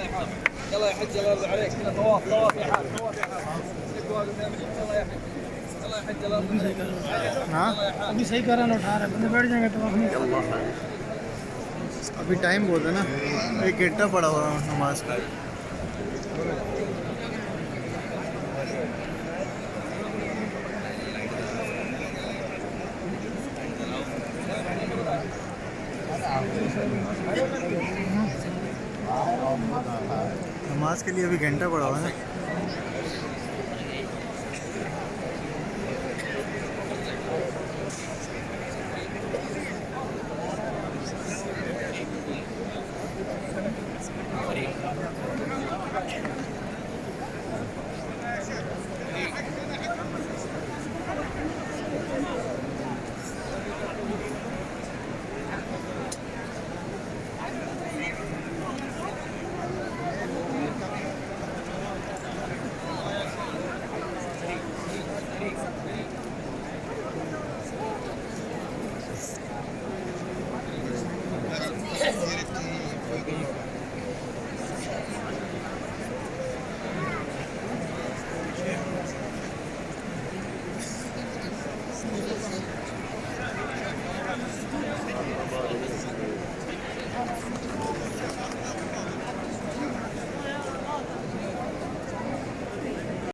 يلا يا حج الله يرضى عليك كذا طواف طواف يا حاج طواف يا حاج يلا يا حج يلا يا حج الله يرضى عليك हाँ अभी सही करा ना उठा रहे बंदे बैठ जाएंगे तो अभी टाइम बहुत है ना, एक घंटा पड़ा हुआ है नमाज का। नमाज के लिए अभी घंटा पड़ा हुआ है ना।